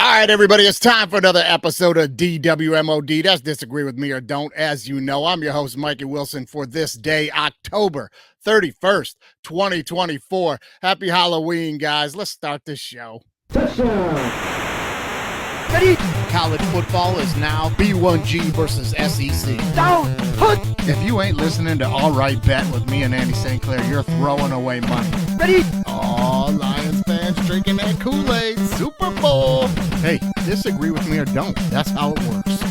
All right, everybody, it's time for another episode of DWMOD. That's Disagree With Me or Don't. As you know, I'm your host, Mikey Wilson, for this day, October 31st, 2024. Happy Halloween, guys. Let's start this show. Touchdown. Ready? College football is now B1G versus SEC. Down. Put. If you ain't listening to All Right Bet with me and Andy St. Clair, you're throwing away money. Ready? All Lions fans drinking that Kool-Aid. Super Bowl. Hey, disagree with me or don't. That's how it works.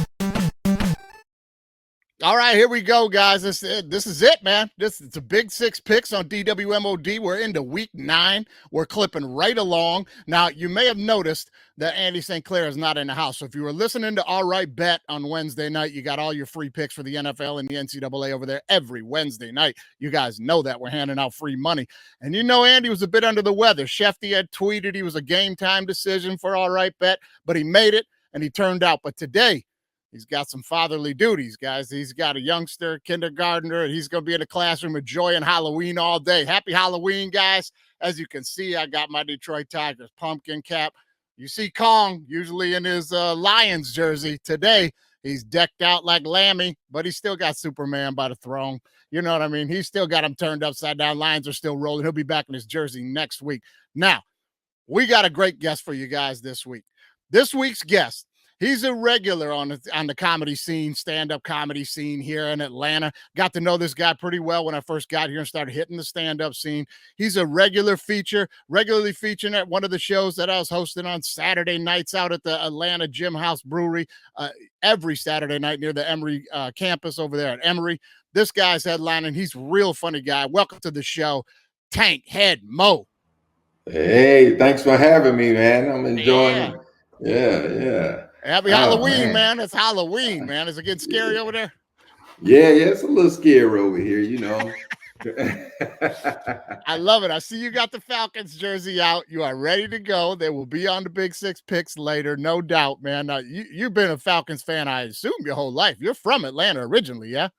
All right, here we go, guys. This is it, man. It's a Big 6 Picks on DWMOD. We're into week 9. We're clipping right along. Now, you may have noticed that Andy St. Clair is not in the house. So if you were listening to All Right Bet on Wednesday night, you got all your free picks for the NFL and the NCAA over there every Wednesday night. You guys know that we're handing out free money. And you know Andy was a bit under the weather. Shefty had tweeted he was a game time decision for All Right Bet, but he made it and he turned out. But today, he's got some fatherly duties, guys. He's got a youngster, kindergartner, and he's going to be in the classroom enjoying Halloween all day. Happy Halloween, guys. As you can see, I got my Detroit Tigers pumpkin cap. You see Kong usually in his Lions jersey. Today, he's decked out like Lammy, but he's still got Superman by the throne. You know what I mean? He's still got him turned upside down. Lions are still rolling. He'll be back in his jersey next week. Now, we got a great guest for you guys this week. This week's guest, he's a regular on the comedy scene, stand-up comedy scene here in Atlanta. Got to know this guy pretty well when I first got here and started hitting the stand-up scene. He's a regularly featuring at one of the shows that I was hosting on Saturday nights out at the Atlanta Gym House Brewery every Saturday night near the Emory campus over there at Emory. This guy's headlining. He's a real funny guy. Welcome to the show, Tank Head Mo. Hey, thanks for having me, man. I'm enjoying it. Yeah. Happy Halloween, man. It's Halloween, man. Is it getting scary over there? Yeah, it's a little scary over here, you know. I love it. I see you got the Falcons jersey out. You are ready to go. They will be on the Big 6 Picks later, no doubt, man. You've been a Falcons fan, I assume, your whole life. You're from Atlanta originally, yeah?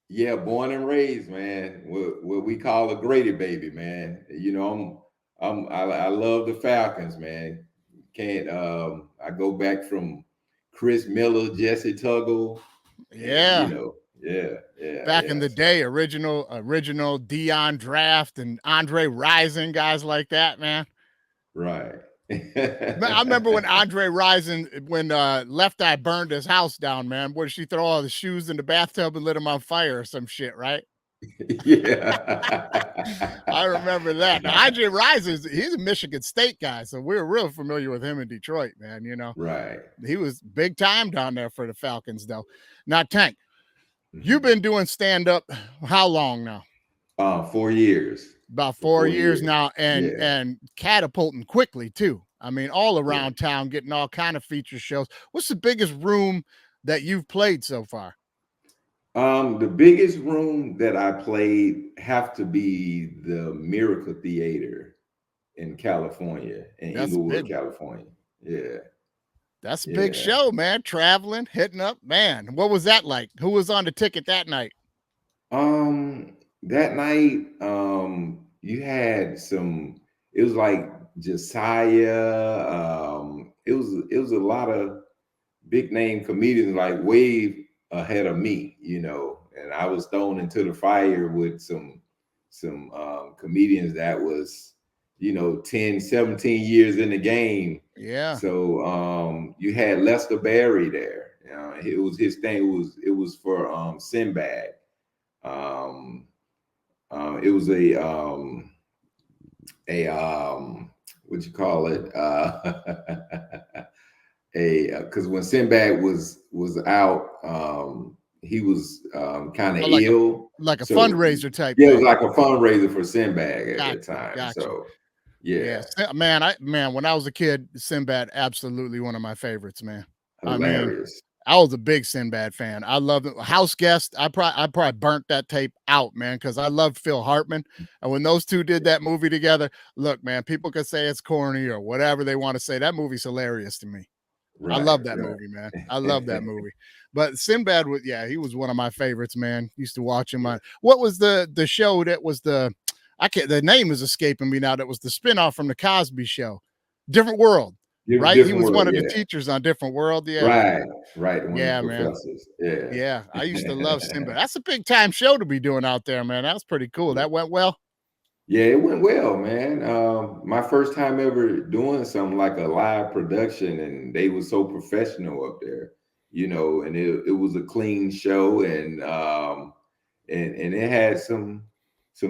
Yeah, born and raised, man. What we call a Grady baby, man. You know, I love the Falcons, man. I go back from Chris Miller, Jesse Tuggle. Yeah. And, yeah. Back in the day, original Dion Draft and Andre Rison, guys like that, man. Right. I remember when Andre Rison, when Left Eye burned his house down, man. Where did she throw all the shoes in the bathtub and lit them on fire or some shit, right? Yeah. I remember that. Now, Andre Rison, he's a Michigan State guy, so we're real familiar with him in Detroit, man. You know, Right. He was big time down there for the Falcons, though. Now, Tank, you've been doing stand-up how long now? 4 years. About 4 years now, and catapulting quickly too. I mean, all around town, getting all kind of feature shows. What's the biggest room that you've played so far? The biggest room that I played have to be the Miracle Theater in California, in Inglewood, California. Yeah. That's a big show, man. Traveling, hitting up, man. What was that like? Who was on the ticket that night? That night, you had it was like Josiah. It was a lot of big name comedians like Wade ahead of me, you know, and I was thrown into the fire with some comedians that was, you know, 10, 17 years in the game. Yeah. So you had Lester Barry there. It was his thing. It was for Sinbad. It was what you call it? Because when Sinbad was out, he was kind of ill, like a fundraiser type. Yeah, it was like a fundraiser for Sinbad at that time. Gotcha. So yeah, man, when I was a kid, Sinbad absolutely one of my favorites, man. Hilarious. I was a big Sinbad fan. I loved it. House Guest. I probably burnt that tape out, man, because I loved Phil Hartman. And when those two did that movie together, look, man, people could say it's corny or whatever they want to say. That movie's hilarious to me. Right, I love that movie, man. I love that movie. But Sinbad he was one of my favorites, man. Used to watch him on. What was the show that was the name is escaping me now. That was the spinoff from the Cosby Show. Different World. right? He Different was one world, of the yeah. teachers on Different World. Yeah. Right, right. One of the Yeah, man. professors. Yeah. Yeah. I used to love Simba. That's a big time show to be doing out there, man. That was pretty cool. That went well. Yeah, it went well, man. My first time ever doing something like a live production, and they were so professional up there, and it was a clean show, and it had some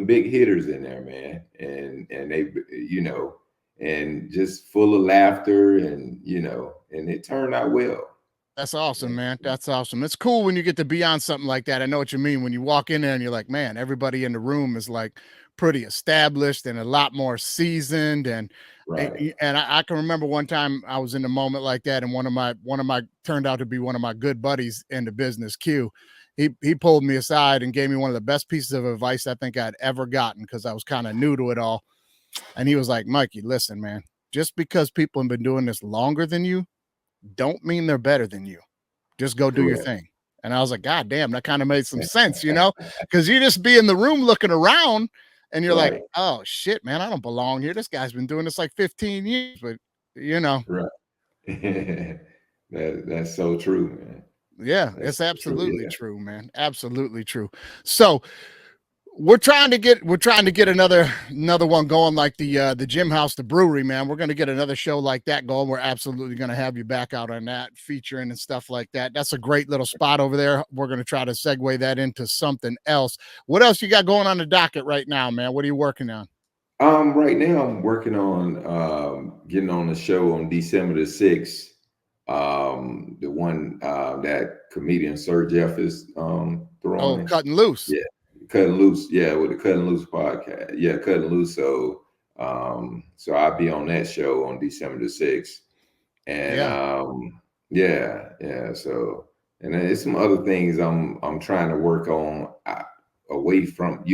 big hitters in there, man, and they, and just full of laughter, and it turned out well. That's awesome, man. That's awesome. It's cool when you get to be on something like that. I know what you mean when you walk in there and you're like, man, everybody in the room is like pretty established and a lot more seasoned. Right. And I can remember one time I was in a moment like that, and one of my turned out to be one of my good buddies in the business, Q. He pulled me aside and gave me one of the best pieces of advice I think I'd ever gotten because I was kind of new to it all. And he was like, Mikey, listen, man, just because people have been doing this longer than you don't mean they're better than you. Just go do your Correct. thing. And I was like, God damn, that kind of made some sense, because you just be in the room looking around and you're like, Right. oh shit, man, I don't belong here. This guy's been doing this like 15 years, but Right. That's so true, man. yeah, That's it's so true. absolutely Yeah. true, man. Absolutely true. So we're trying to get another one going like the gym house, the brewery, man. We're going to get another show like that going. We're absolutely going to have you back out on that, featuring and stuff like that. That's a great little spot over there. We're going to try to segue that into something else. What else you got going on the docket right now, man? What are you working on? Right now I'm working on getting on the show on December the 6th. The one that comedian Sir Jeff is Oh, throwing. cutting loose. Yeah, cutting loose. Yeah, with the Cutting Loose podcast. Yeah, cutting loose. So I'll be on that show on December the 6th. And Yeah, yeah. So, and then there's some other things I'm trying to work on away from,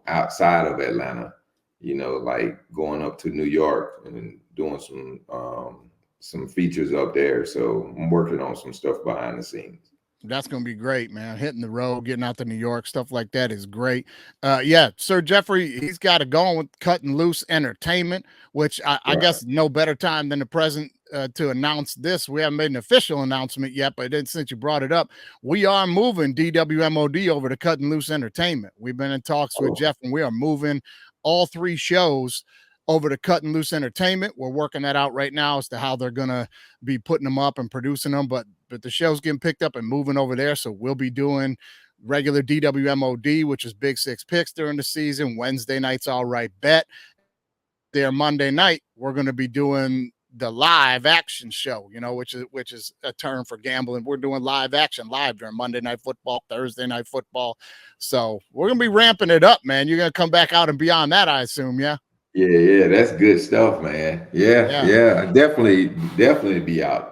outside of Atlanta, like going up to New York and doing some features up there. So I'm working on some stuff behind the scenes. that's going to be great, man. Hitting the road, getting out to New York, stuff like that is great. Yeah, Sir Jeffrey, he's got it going with Cutting Loose Entertainment, which I Right. guess no better time than the present to announce this. We haven't made an official announcement yet, but then since you brought it up, we are moving DWMOD over to Cutting Loose Entertainment. We've been in talks with Oh, Jeff, and we are moving all three shows over to Cutting Loose Entertainment. We're working that out right now as to how they're gonna be putting them up and producing them, but the show's getting picked up and moving over there. So we'll be doing regular DWMOD, which is Big 6 Picks during the season. Wednesday night's All Right Bet. There Monday night, we're going to be doing the live action show, which is a term for gambling. We're doing live action live during Monday Night Football, Thursday Night Football. So we're going to be ramping it up, man. You're going to come back out and beyond that, I assume, yeah? yeah, that's good stuff, man. Yeah. Yeah, definitely be out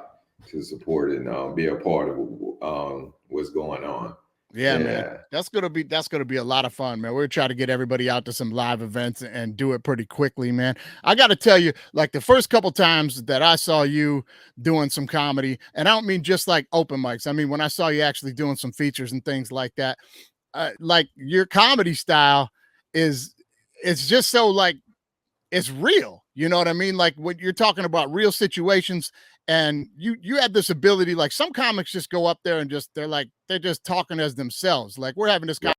to support and be a part of what's going on. Yeah, man. Yeah, That's gonna be a lot of fun, man. We're trying to get everybody out to some live events and do it pretty quickly, man. I got to tell you, like the first couple times that I saw you doing some comedy, and I don't mean just like open mics. I mean when I saw you actually doing some features and things like that, like your comedy style is it's just so like it's real. You know what I mean? Like when you're talking about real situations and you have this ability, like some comics just go up there and they're just talking as themselves. Like we're having this right,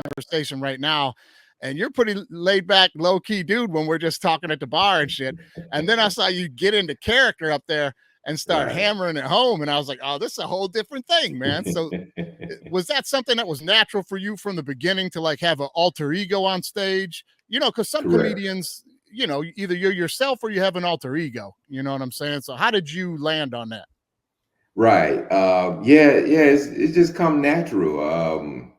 conversation right now and you're pretty laid back, low key dude when we're just talking at the bar and shit. And then I saw you get into character up there and start right. hammering it home. And I was like, oh, this is a whole different thing, man. So was that something that was natural for you from the beginning to like have an alter ego on stage? Because some Correct. comedians, either you're yourself or you have an alter ego. You know what I'm saying? So how did you land on that? Right. Yeah. It's just come natural.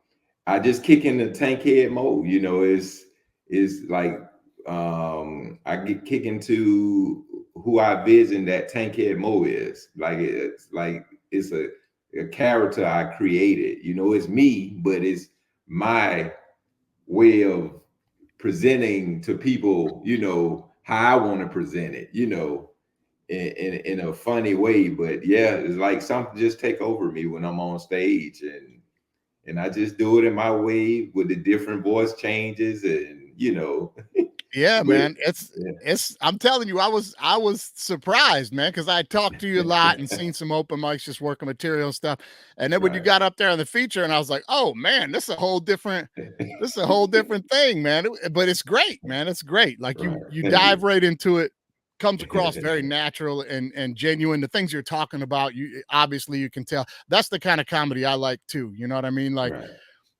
I just kick in the tank head mode. It's like I get kick into who I vision that tank head mode is. It's a character I created. It's me, but it's my way of presenting to people. How I want to present it. In a funny way, but yeah, it's like something just take over me when I'm on stage, and I just do it in my way with the different voice changes, and Yeah, but man. It's I'm telling you, I was surprised, man, because I talked to you a lot and yeah. seen some open mics just working material and stuff. And then when you Right. got up there on the feature, and I was like, oh man, this is a whole different thing, man. But it's great, man. It's great. Like Right. you Thank dive you. right into it, comes across very natural and genuine. The things you're talking about, you obviously you can tell. That's the kind of comedy I like too. You know what I mean? Like Right.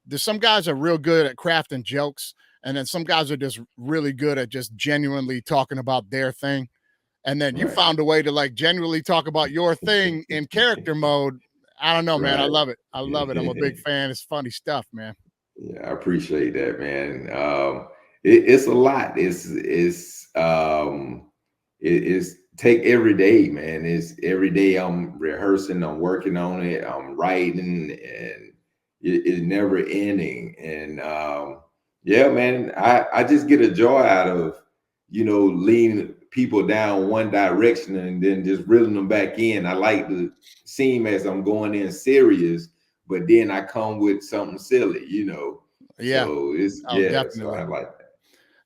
there's some guys are real good at crafting jokes, and then some guys are just really good at just genuinely talking about their thing. And then you Right. found a way to like genuinely talk about your thing in character mode. I don't know, man. I Right. love it. I love it. I'm a big fan. It's funny stuff, man. Yeah, I appreciate that, man. It's a lot. It's take every day, man. It's every day I'm rehearsing, I'm working on it, I'm writing, and it's never ending. And yeah, man, I just get a joy out of, leading people down one direction and then just reeling them back in. I like to seem as I'm going in serious, but then I come with something silly. Yeah. So it's Oh, yeah, so I definitely. like that.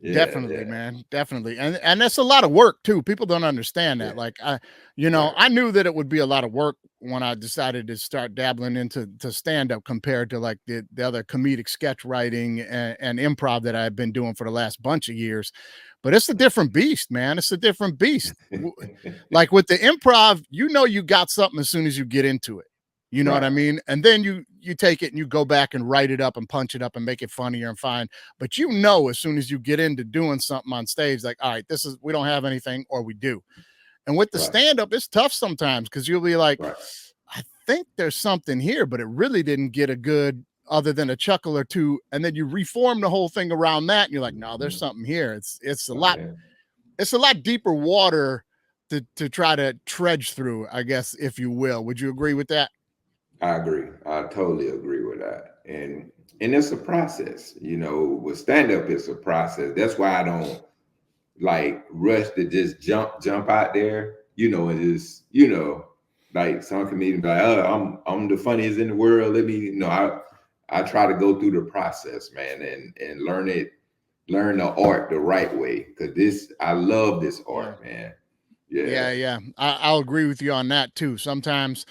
Yeah, Definitely, yeah, man. Definitely. And that's a lot of work too. People don't understand that. yeah. Like Right, I knew that it would be a lot of work when I decided to start dabbling into stand up compared to like the other comedic sketch writing and improv that I've been doing for the last bunch of years. But it's a different beast, man. It's a different beast. Like with the improv, you got something as soon as you get into it. You know what I right, mean? And then you take it and you go back and write it up and punch it up and make it funnier and fine. But as soon as you get into doing something on stage, like, all right, we don't have anything, or we do. And with the right, stand up, it's tough sometimes because you'll be like, right. I think there's something here, but it really didn't get a good other than a chuckle or two. And then you reform the whole thing around that. And you're like, no, there's Mhm. something here. Oh yeah, It's a lot deeper water to try to trudge through, I guess, if you will. Would you agree with that? I agree. I totally agree with that. And it's a process. With stand up, it's a process. That's why I don't like rush to just jump out there. And just like some comedians be like, oh, I'm the funniest in the world. Let me, I try to go through the process, man, and learn the art the right way. Cause I love this Yeah. art, man. Yeah, Yeah. I'll agree with you on that too. Sometimes,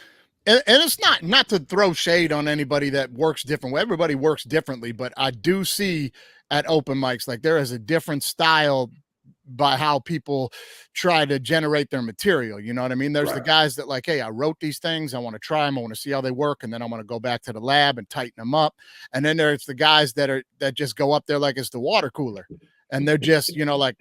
and it's not to throw shade on anybody that works different. Everybody works differently, but I do see at open mics like there is a different style by how people try to generate their material. You know what I mean? There's the right, guys that like, hey, I wrote these things, I want to try them, I want to see how they work, and then I want to go back to the lab and tighten them up. And then there's the guys that just go up there like it's the water cooler, and they're just like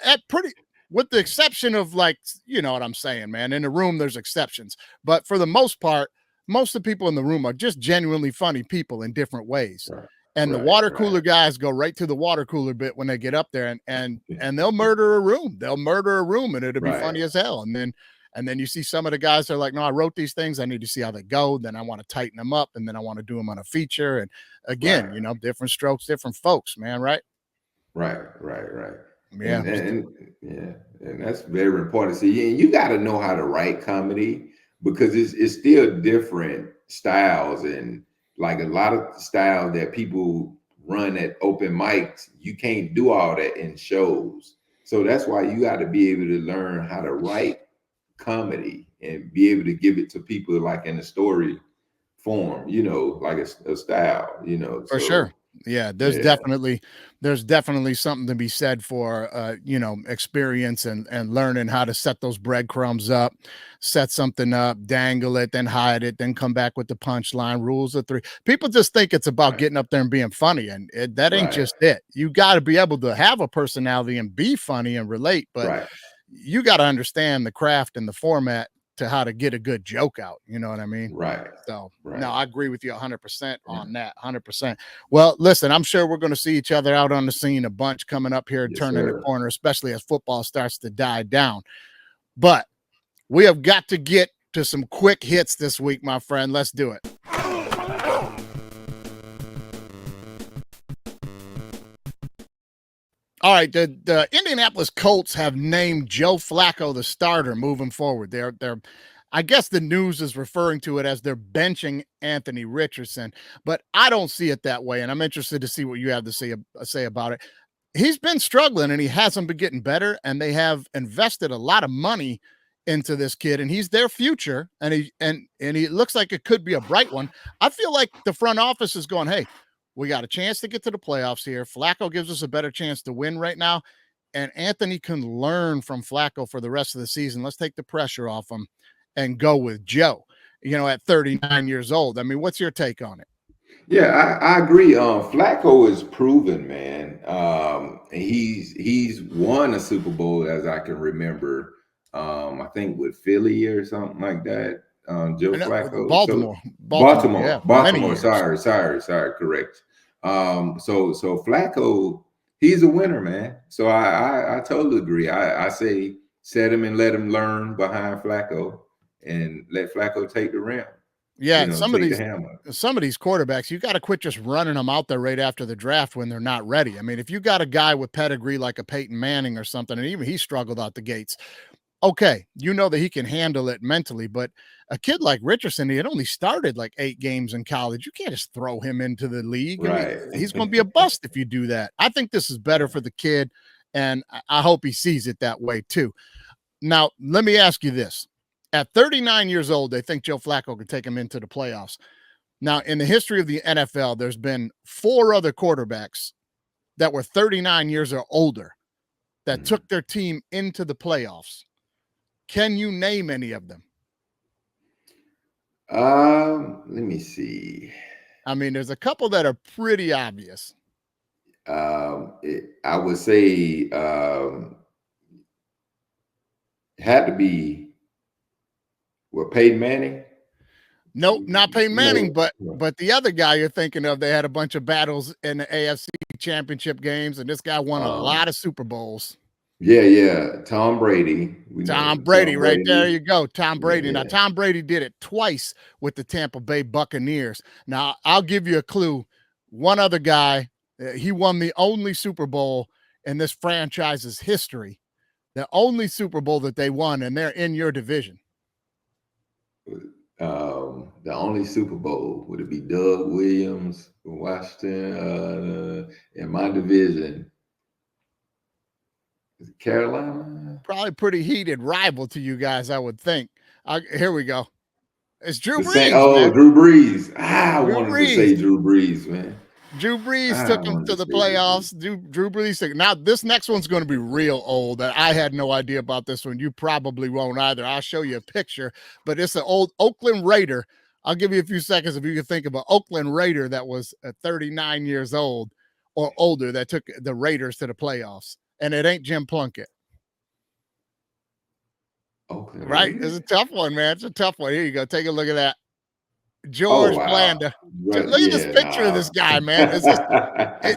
at pretty with the exception of like you know what I'm saying, man. In the room, there's exceptions, but for the most part, most of the people in the room are just genuinely funny people in different ways. right, And the right, water right. cooler guys go right to the water cooler bit when they get up there and they'll murder a room. They'll murder a room and it'll be Right, funny as hell. And then you see some of the guys that are like, no, I wrote these things. I need to see how they go. Then I want to tighten them up and then I want to do them on a feature. And again, right, different strokes, different folks, man. Right. right. Yeah. And yeah, and that's very important. See, and you got to know how to write comedy because it's still different styles and like a lot of styles that people run at open mics, you can't do all that in shows. So that's why you got to be able to learn how to write comedy and be able to give it to people like in a story form, like a style. For sure. So Yeah, yeah, there's definitely something to be said for experience and learning how to set those breadcrumbs up, set something up, dangle it, then hide it, then come back with the punchline. Rules of three. People just think it's about right, getting up there and being funny, and that ain't right, just it. You got to be able to have a personality and be funny and relate, but right, you got to understand the craft and the format to how to get a good joke out. You know what I mean? right, So no, right. I agree with you 100% Yeah. on that. 100%. Well, listen, I'm sure we're going to see each other out on the scene a bunch coming up here, Yes, turning the sir. corner, especially as football starts to die down. But we have got to get to some quick hits this week, my friend. Let's do it. All right, the Indianapolis Colts have named Joe Flacco the starter moving forward. They're I guess the news is referring to it as they're benching Anthony Richardson, but I don't see it that way, and I'm interested to see what you have to say about it. he's been struggling and he hasn't been getting better. And they have invested a lot of money into this kid, and he's their future. And he looks like it could be a bright one. I feel like the front office is going, hey, we got a chance to get to the playoffs here. Flacco gives us a better chance to win right now. And Anthony can learn from Flacco for the rest of the season. Let's take the pressure off him and go with Joe, at 39 years old. I mean, what's your take on it? Yeah, I agree. Flacco is proven, man. He's won a Super Bowl as I can remember. I think with Philly or something like that. Joe Flacco. Baltimore. Yeah, Baltimore. Sorry. Correct. So Flacco, he's a winner, man. So I totally agree. I say set him and let him learn behind Flacco and let Flacco take the rim. Yeah, some of these quarterbacks, you got to quit just running them out there right after the draft when they're not ready. I mean, if you got a guy with pedigree like a Peyton Manning or something, and even he struggled out the gates, okay, that he can handle it mentally. But a kid like Richardson, he had only started like 8 games in college. You can't just throw him into the league. Right. I mean, he's going to be a bust if you do that. I think this is better for the kid, and I hope he sees it that way too. Now, let me ask you this. At 39 years old, they think Joe Flacco could take him into the playoffs. Now, in the history of the NFL, there's been 4 other quarterbacks that were 39 years or older that took their team into the playoffs. Can you name any of them? Let me see. I mean, there's a couple that are pretty obvious. I would say had to be Peyton Manning. Nope, not Peyton Manning, but the other guy you're thinking of, they had a bunch of battles in the AFC championship games, and this guy won a lot of Super Bowls. Yeah. Tom Brady. Tom Brady, right there you go. Tom Brady. Yeah. Now, Tom Brady did it twice with the Tampa Bay Buccaneers. Now, I'll give you a clue. One other guy, he won the only Super Bowl in this franchise's history, the only Super Bowl that they won, and they're in your division. The only Super Bowl, would it be Doug Williams from Washington in my division? Is it Carolina? Probably pretty heated rival to you guys, I would think. Here we go. It's Drew Brees. Drew Brees. I wanted to say Drew Brees, man. Drew Brees took him to the playoffs. Drew Brees took. Now, this next one's going to be real old. I had no idea about this one. You probably won't either. I'll show you a picture, but it's an old Oakland Raider. I'll give you a few seconds if you can think of an Oakland Raider that was 39 years old or older that took the Raiders to the playoffs. And it ain't Jim Plunkett. Oakland right? Raiders? It's a tough one, man. It's a tough one. Here you go. Take a look at that. George Blanda. Right, Look at this picture of this guy, man. Is this,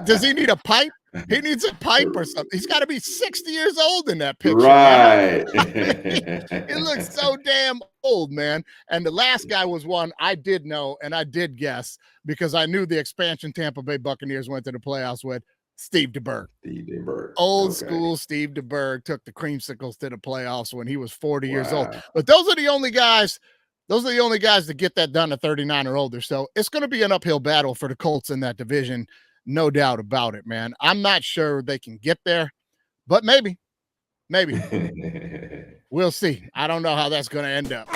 does he need a pipe? He needs a pipe or something. He's got to be 60 years old in that picture. Right. He looks so damn old, man. And the last guy was one I did know and I did guess because I knew the expansion Tampa Bay Buccaneers went to the playoffs with. Steve DeBerg. Old school Steve DeBerg took the creamsicles to the playoffs when he was 40 years old. But those are the only guys. Those are the only guys that get that done at 39 or older. So it's going to be an uphill battle for the Colts in that division. No doubt about it, man. I'm not sure they can get there, but maybe. We'll see. I don't know how that's going to end up.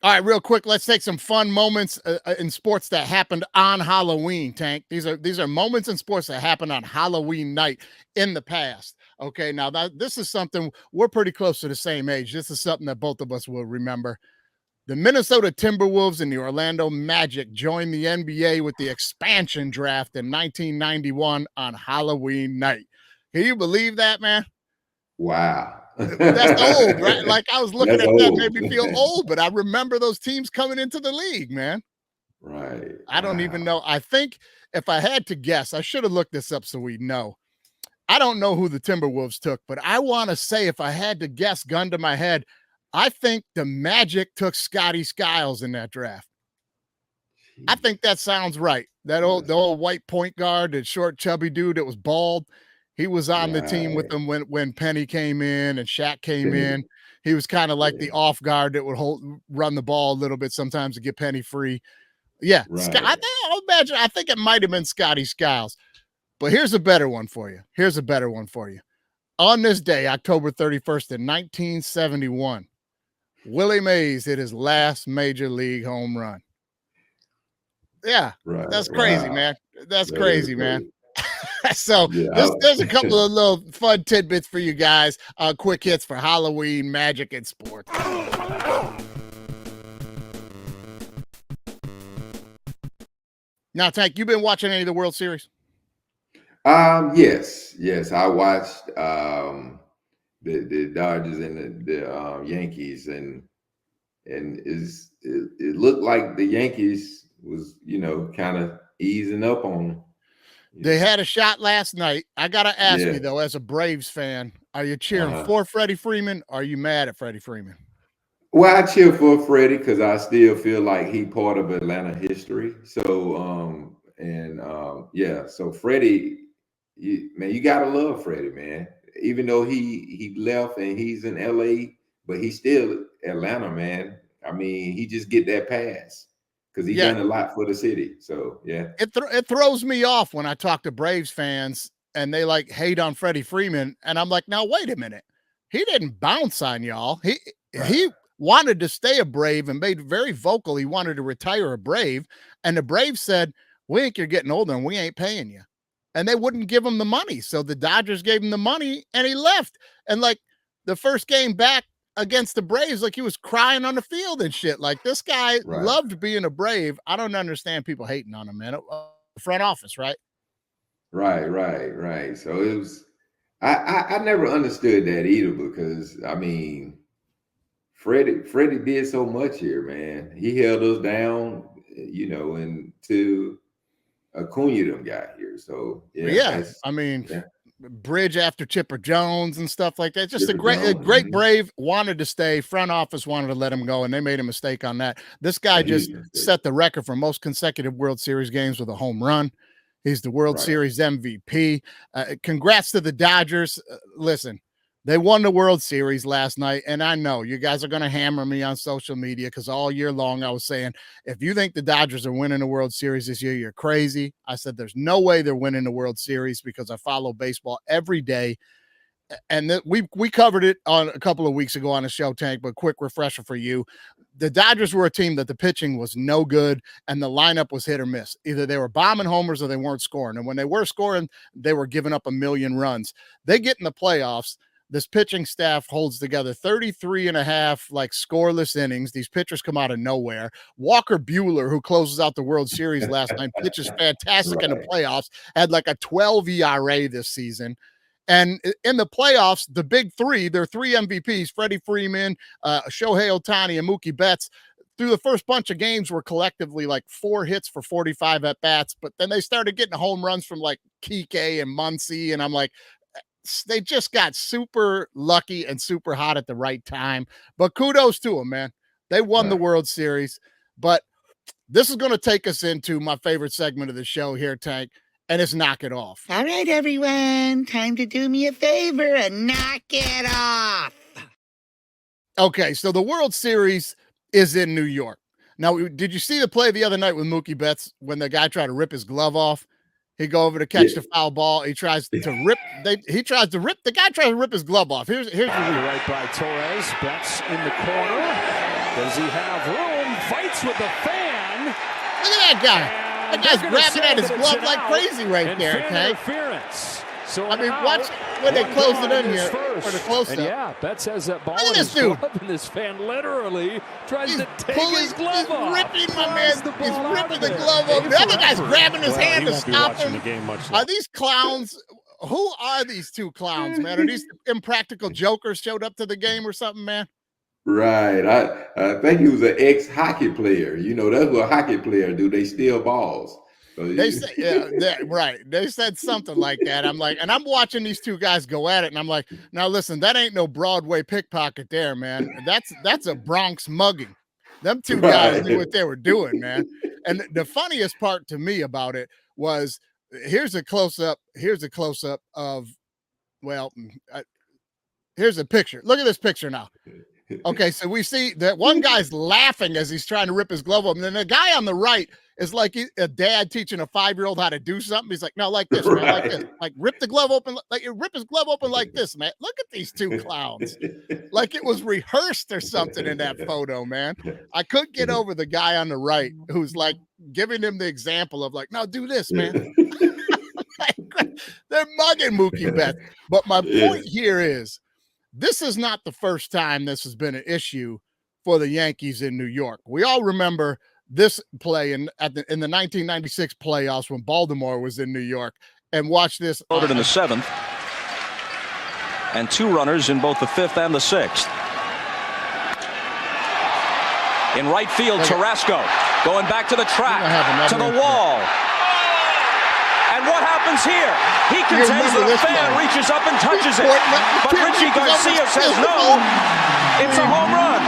All right, real quick, let's take some fun moments in sports that happened on Halloween, Tank. These are moments in sports that happened on Halloween night in the past. Okay, now this is something we're pretty close to the same age. This is something that both of us will remember. The Minnesota Timberwolves and the Orlando Magic joined the NBA with the expansion draft in 1991 on Halloween night. Can you believe that, man? Wow. That's old, right? Like I was looking at that, made me feel old, but I remember those teams coming into the league, man. Right. I don't even know. I think if I had to guess, I should have looked this up so we know. I don't know who the Timberwolves took, but I want to say if I had to guess, gun to my head, I think the Magic took Scotty Skiles in that draft. I think that sounds right. The old white point guard, the short, chubby dude that was bald. He was on the team with them when Penny came in and Shaq came in. He was kind of like the off guard that would run the ball a little bit sometimes to get Penny free. Yeah, Right. I think it might have been Scotty Skiles. But here's a better one for you. Here's a better one for you. On this day, October 31st in 1971, Willie Mays hit his last major league home run. Yeah, Right. that's crazy, Wow. man. That's That is crazy, man. crazy. So Yeah. there's a couple of little fun tidbits for you guys. Quick hits for Halloween, magic, and sports. Now, Tank, you been watching any of the World Series? Yes. I watched the Dodgers and the Yankees, and it looked like the Yankees was, kind of easing up on them. They had a shot last night. I gotta ask Yeah. you though, as a Braves fan, are you cheering Uh-huh. for Freddie Freeman? Or are you mad at Freddie Freeman? Well, I cheer for Freddie because I still feel like he part of Atlanta history. So, yeah. So Freddie, you gotta love Freddie, man. Even though he left and he's in LA, but he's still Atlanta, man. I mean, he just get that pass because he Yeah, done a lot for the city. So yeah, it throws me off when I talk to Braves fans and they like hate on Freddie Freeman, and I'm like, now wait a minute, he didn't bounce on y'all. right, He wanted to stay a Brave and made very vocal he wanted to retire a Brave, and the Braves said, "We think you're getting older and we ain't paying you," and they wouldn't give him the money, so the Dodgers gave him the money and he left. And like the first game back against the Braves, like he was crying on the field and shit. Like this guy right, loved being a Brave. I don't understand people hating on him, man. Front office, right? right. So it was. I never understood that either because I mean, Freddie did so much here, man. He held us down, until Acuna them got here. So yeah, Yeah, that's I mean, yeah, Bridge after Chipper Jones and stuff like that. Just a Chipper great, Jones. great Brave wanted to stay. Front office wanted to let him go, and they made a mistake on that. This guy A just huge mistake. set the record for most consecutive World Series games with a home run. He's the World Right. Series MVP. Congrats to the Dodgers. Listen, they won the World Series last night, and I know you guys are going to hammer me on social media because all year long I was saying, if you think the Dodgers are winning the World Series this year, you're crazy. I said there's no way they're winning the World Series because I follow baseball every day. And we covered it on a couple of weeks ago on the show, Tank, but quick refresher for you. The Dodgers were a team that the pitching was no good and the lineup was hit or miss. Either they were bombing homers or they weren't scoring. And when they were scoring, they were giving up a million runs. They get in the playoffs. This pitching staff holds together 33 and a half like scoreless innings. These pitchers come out of nowhere. Walker Buehler, who closes out the World Series last night, pitches fantastic in the Right. playoffs, had like a 12 ERA this season. And in the playoffs, the big three, their three MVPs, Freddie Freeman, Shohei Ohtani, and Mookie Betts, through the first bunch of games were collectively like 4 hits for 45 at bats. But then they started getting home runs from like Kike and Muncy. And I'm like, they just got super lucky and super hot at the right time. But kudos to them, man. They won the Right. World Series. But this is going to take us into my favorite segment of the show here, Tank, and it's Knock It Off. All right, everyone, time to do me a favor and knock it off. Okay, so the World Series is in New York. Now, did you see the play the other night with Mookie Betts when the guy tried to rip his glove off? He go over to catch Yeah. the foul ball. He tries to rip. The guy tries to rip his glove off. Here's the Right by Torres. Betts in the corner. Does he have room? Fights with the fan. Look at that guy. That guy's grabbing at his glove like crazy right there, okay? Interference. So I mean, watch when they close it in here first. for the close-up. And yeah, Betts has that ball Look at in this his dude. glove, and this fan literally tries He's to take pulling, his glove he's off. ripping my man. Throws the He's ball out ripping the there. glove off. The other guy's grabbing his hand he to won't be stop watching him. the game much Are longer. these clowns? Who are these two clowns, man? Are these impractical jokers showed up to the game or something, man? Right. I think he was an ex-hockey player. That's what a hockey player do. They steal balls. So They say, yeah, right. They said something like that. I'm like, and I'm watching these two guys go at it, and I'm like, now listen, that ain't no Broadway pickpocket there, man. That's a Bronx mugging. Them two guys knew what they were doing, man. And the funniest part to me about it was here's a close up. Here's a close up of, well, here's a picture. Look at this picture now. Okay, so we see that one guy's laughing as he's trying to rip his glove open. And then the guy on the right is like a dad teaching a 5-year-old how to do something. He's like, no, like this, man, like this. Like rip the glove open, like you rip his glove open like this, man. Look at these two clowns. Like it was rehearsed or something in that photo, man. I couldn't get over the guy on the right who's like giving him the example of like, no, do this, man. They're mugging Mookie Betts. But my point here is, this is not the first time this has been an issue for the Yankees in New York. We all remember this play in the 1996 playoffs when Baltimore was in New York. And watch this. Loaded in the 7th. And 2 runners in both the 5th and the 6th. In right field, Tarasco going back to the track, to the wall. And what happens here? He contends that a fan reaches up and touches it. But Richie Garcia says no. It's a home run.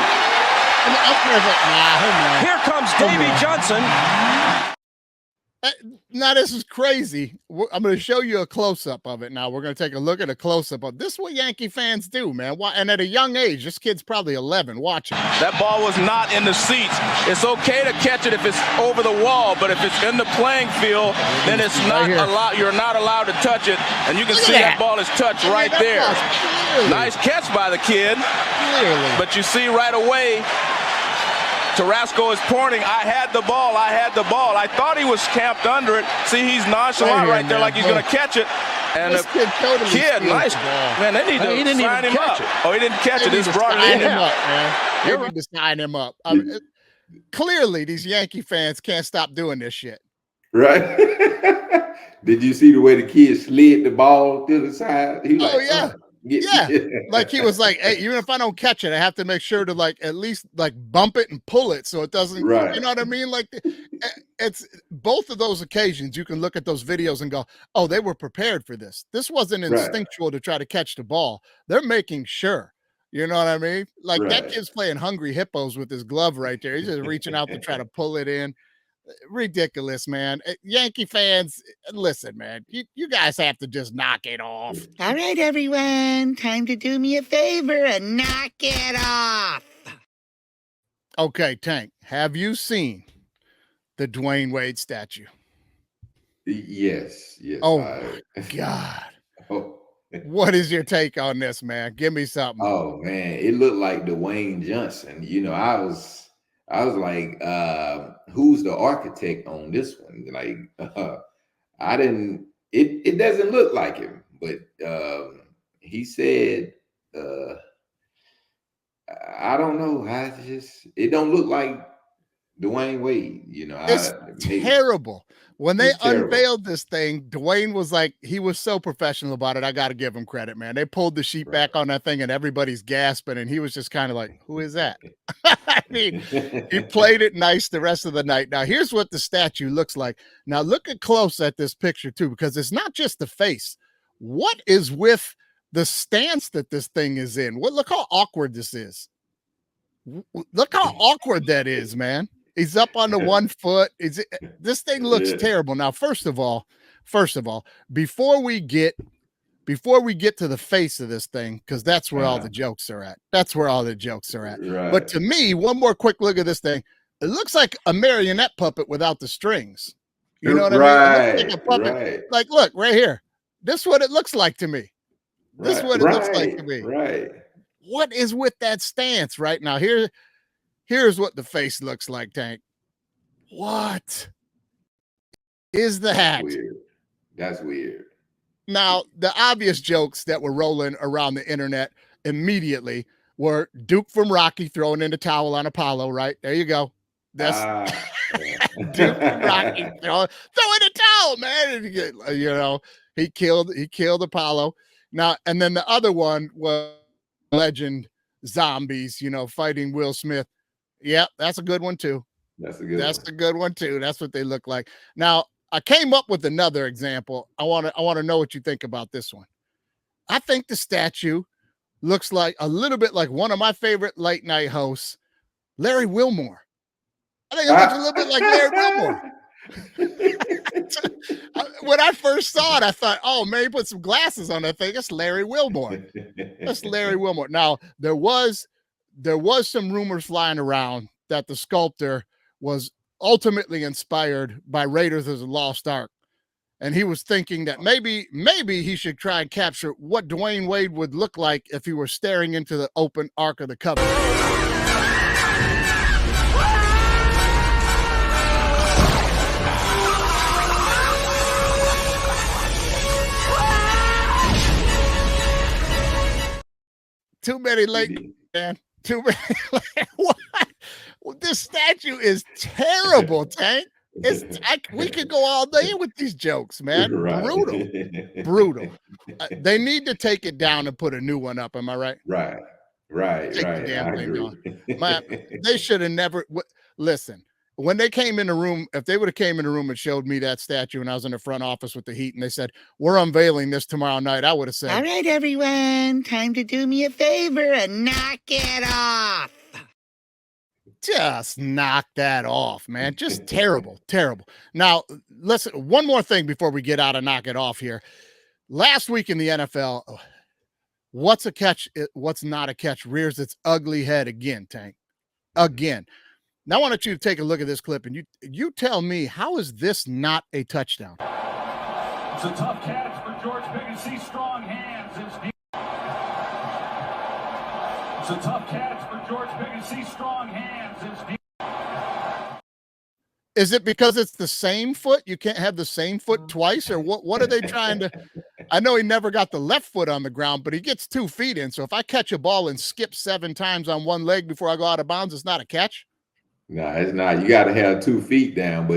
Here comes Davey Johnson. Now, this is crazy. I'm going to show you a close-up of it now. We're going to take a look at a close-up of this. Is what Yankee fans do, man. And at a young age, this kid's probably 11 watching. That ball was not in the seats. It's okay to catch it if it's over the wall, but if it's in the playing field, then it's not allowed. You're not allowed to touch it. And you can see that ball is touched right there. Nice catch by the kid. But you see right away, Tarasco is pointing. I had the ball. I had the ball. I thought he was camped under it. See, he's nonchalant right there, like he's going to catch it. And the kid, nice. Man, they need to sign him up. Oh, he didn't catch it. He just brought it in. They need to sign him up. Clearly, these Yankee fans can't stop doing this shit. Right. Did you see the way the kid slid the ball to the side? He like, yeah. Like he was like, hey, even if I don't catch it, I have to make sure to like at least like bump it and pull it so it doesn't, you know what I mean? Like it's both of those occasions. You can look at those videos and go, oh, they were prepared for this. This wasn't instinctual to try to catch the ball. They're making sure, you know what I mean? Like that kid's playing Hungry Hippos with his glove right there. He's just reaching out to try to pull it in. Ridiculous, man. Yankee fans, listen, man, you guys have to just knock it off. All right, everyone, time to do me a favor and knock it off. Okay, Tank, have you seen the Dwayne Wade statue? Yes. Oh, my God. What is your take on this, man? Give me something. Oh, man, it looked like Dwayne Johnson. You know, I was like, who's the architect on this one? Like, I didn't, it doesn't look like him, but he said, I don't know. It don't look like Dwayne Wade, you know. It's terrible. When they unveiled this thing, Dwayne was like, he was so professional about it. I got to give him credit, man. They pulled the sheet back on that thing and everybody's gasping. And he was just kind of like, who is that? I mean, he played it nice the rest of the night. Now, here's what the statue looks like. Now, look at close at this picture, too, because it's not just the face. What is with the stance that this thing is in? Look how awkward this is. Look how awkward that is, man. He's up on the 1 foot. This thing looks terrible. Now, first of all, before we get to the face of this thing, because that's where all the jokes are at. Right. But to me, one more quick look at this thing. It looks like a marionette puppet without the strings. You know what I mean? It looks like a puppet. Like, look, right here. This is what it looks like to me. This is what it looks like to me. Right. What is with that stance right now? Here's what the face looks like, Tank. What is that? That's weird. Now, the obvious jokes that were rolling around the internet immediately were Duke from Rocky throwing in the towel on Apollo, right? There you go. That's Duke from Rocky throwing the towel, man. And, you know, he killed Apollo. Now, and then the other one was legend zombies, you know, fighting Will Smith. Yep, that's a good one too. That's a good one too. That's what they look like. Now, I came up with another example. I want to know what you think about this one. I think the statue looks like a little bit like one of my favorite late night hosts, Larry Wilmore. I think it looks a little bit like Larry Wilmore. When I first saw it, I thought, oh, maybe put some glasses on that thing. It's Larry Wilmore. That's Larry Wilmore. Now, there was there was some rumors flying around that the sculptor was ultimately inspired by Raiders of the Lost Ark. And he was thinking that maybe he should try and capture what Dwayne Wade would look like if he were staring into the open Ark of the Covenant. Too many late, man. Too many. What? This statue is terrible, Tank. We could go all day with these jokes, man. Right. Brutal. They need to take it down and put a new one up. Am I right? Right. Take the damn thing down. Man, they should have never. Listen, when they came in the room, if they would have came in the room and showed me that statue and I was in the front office with the Heat and they said, we're unveiling this tomorrow night, I would have said, all right, everyone, time to do me a favor and knock it off. Just knock that off, man. Just terrible. Now, listen, one more thing before we get out and knock it off here. Last week in the NFL, what's a catch, what's not a catch rears its ugly head again, Tank. Again. Now I want you to take a look at this clip and you tell me, how is this not a touchdown? It's a tough catch for George Pickens. Strong hands. It's a tough catch for George Pickens. Strong hands. Is it because it's the same foot? You can't have the same foot twice, or what are they trying to? I know he never got the left foot on the ground, but he gets 2 feet in. So if I catch a ball and skip 7 times on one leg before I go out of bounds, it's not a catch. No, it's not. You got to have 2 feet down, but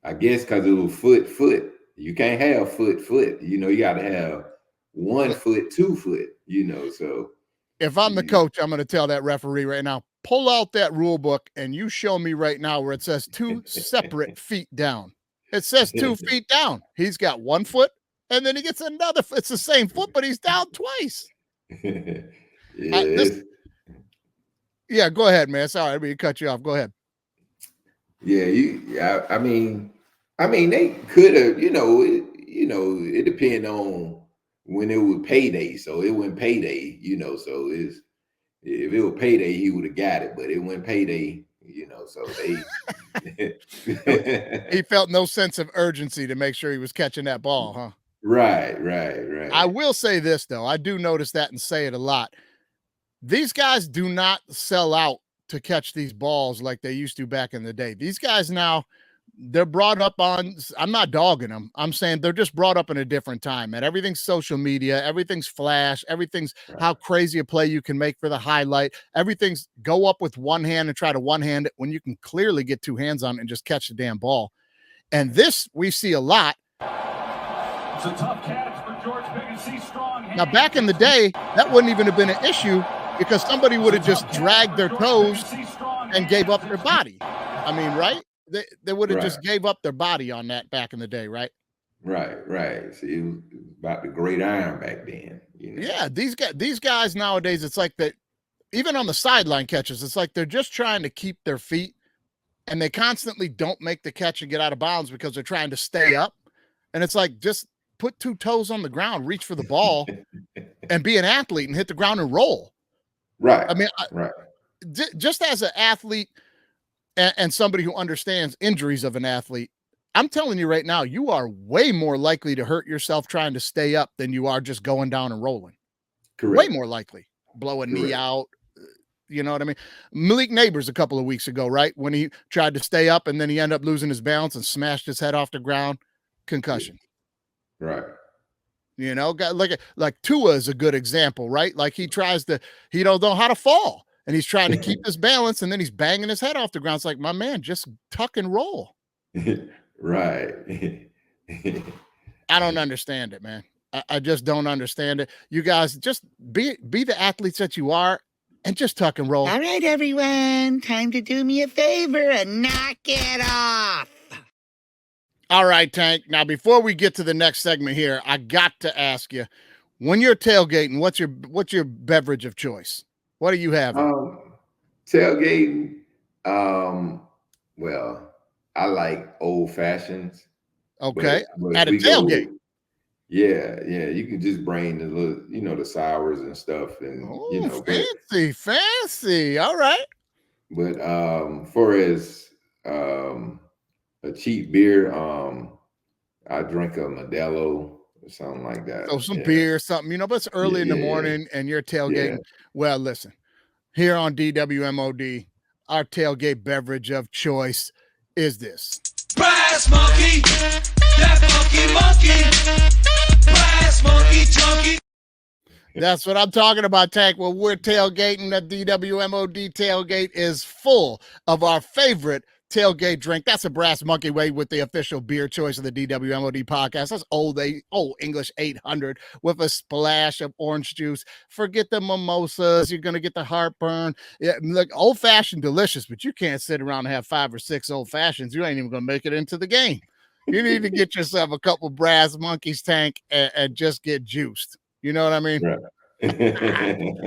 I guess because it was foot. You can't have foot. You got to have 1 foot, 2 foot. So if I'm the coach, I'm going to tell that referee right now, pull out that rule book and you show me right now where it says 2 separate feet down. It says 2 feet down. He's got 1 foot and then he gets another. It's the same foot, but he's down twice. Yeah, go ahead, man. Sorry, I mean, cut you off. Go ahead. Yeah, I mean, they could have, it depends on when it was payday. So it wasn't payday, so if it was payday, he would have got it, but it wasn't payday, so they he felt no sense of urgency to make sure he was catching that ball, huh? Right. I will say this though. I do notice that and say it a lot. These guys do not sell out to catch these balls like they used to back in the day. These guys now, they're brought up on, I'm not dogging them. I'm saying they're just brought up in a different time, and everything's social media. Everything's flash. Everything's how crazy a play you can make for the highlight. Everything's go up with one hand and try to one-hand it when you can clearly get 2 hands on it and just catch the damn ball. And this we see a lot. It's a tough catch for George Pickens. Strong hands. Now, back in the day, that wouldn't even have been an issue because somebody would have just dragged their toes and gave up their body. I mean, right? They would have just gave up their body on that back in the day, right? Right. See, it was about the great iron back then. Yeah, these guys nowadays, it's like that. Even on the sideline catches, it's like they're just trying to keep their feet, and they constantly don't make the catch and get out of bounds because they're trying to stay up. And it's like, just put 2 toes on the ground, reach for the ball, and be an athlete and hit the ground and roll. Right. I mean, just as an athlete and somebody who understands injuries of an athlete, I'm telling you right now, you are way more likely to hurt yourself trying to stay up than you are just going down and rolling. Correct. Way more likely. Blow a knee out. You know what I mean? Malik Neighbors a couple of weeks ago, right? When he tried to stay up and then he ended up losing his balance and smashed his head off the ground. Concussion. Right. Like Tua is a good example, right? Like he don't know how to fall and he's trying to keep his balance and then he's banging his head off the ground. It's like, my man, just tuck and roll. Right. I don't understand it, man. I just don't understand it. You guys just be the athletes that you are and just tuck and roll. All right, everyone, time to do me a favor and knock it off. All right, Tank. Now, before we get to the next segment here, I got to ask you, when you're tailgating, what's your beverage of choice? What do you have? Tailgating. Well, I like old fashions. Okay. But at a tailgate. Yeah, you can just bring the little, the sours and stuff, and fancy. All right. But for as a cheap beer, I drink a Modelo or something like that. So some beer, something, but it's early in the morning and you're tailgating. Well, listen, here on DWMOD, our tailgate beverage of choice is this. Brass monkey, that funky monkey, brass monkey junkie. That's what I'm talking about, Tank. Well, we're tailgating. The DWMOD tailgate is full of our favorite tailgate drink. That's a Brass Monkey Way with the official beer choice of the DWMOD podcast. That's old English 800 with a splash of orange juice. Forget the mimosas. You're going to get the heartburn. Yeah, look, old-fashioned delicious, but you can't sit around and have 5 or 6 old-fashions. You ain't even going to make it into the game. You need to get yourself a couple Brass Monkeys, Tank, and just get juiced. You know what I mean? Right.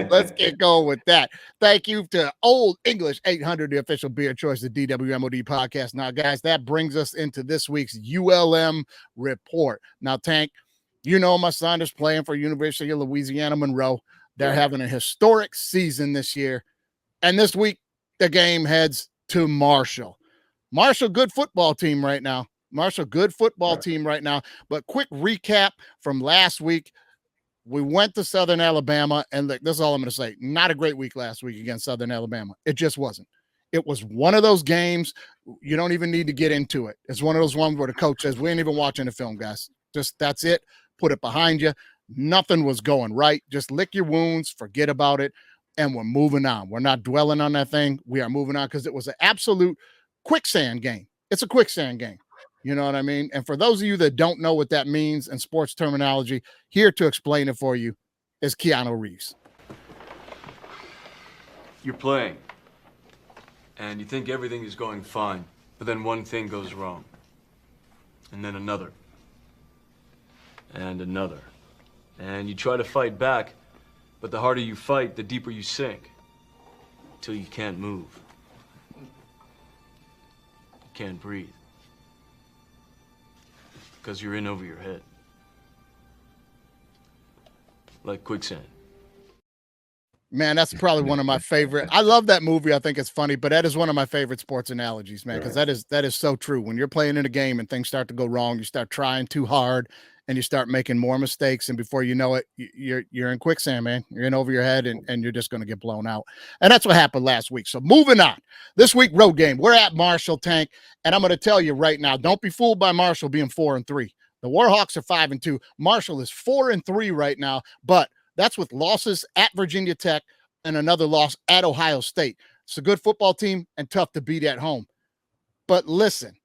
Let's get going with that. Thank you to Old English 800, the official beer choice of DWMOD podcast. Now, guys, that brings us into this week's ULM report. Now, Tank, my son is playing for University of Louisiana Monroe. They're having a historic season this year. And this week, the game heads to Marshall. Marshall, good football team right now. But quick recap from last week. We went to Southern Alabama, and look, this is all I'm going to say. Not a great week last week against Southern Alabama. It just wasn't. It was one of those games you don't even need to get into it. It's one of those ones where the coach says, we ain't even watching the film, guys. Just that's it. Put it behind you. Nothing was going right. Just lick your wounds, forget about it, and we're moving on. We're not dwelling on that thing. We are moving on because it was an absolute quicksand game. It's a quicksand game. You know what I mean? And for those of you that don't know what that means in sports terminology, here to explain it for you is Keanu Reeves. You're playing, and you think everything is going fine, but then one thing goes wrong, and then another, and another. And you try to fight back, but the harder you fight, the deeper you sink, until you can't move. You can't breathe. Because you're in over your head. Like quicksand. Man, that's probably one of my favorite. I love that movie. I think it's funny, but that is one of my favorite sports analogies, man, because that is so true. When you're playing in a game and things start to go wrong, you start trying too hard and you start making more mistakes. And before you know it, you're in quicksand, man. You're in over your head and you're just going to get blown out. And that's what happened last week. So moving on. This week, road game. We're at Marshall, Tank. And I'm going to tell you right now, don't be fooled by Marshall being 4-3. The Warhawks are 5-2. Marshall is 4-3 right now, but that's with losses at Virginia Tech and another loss at Ohio State. It's a good football team and tough to beat at home. But listen,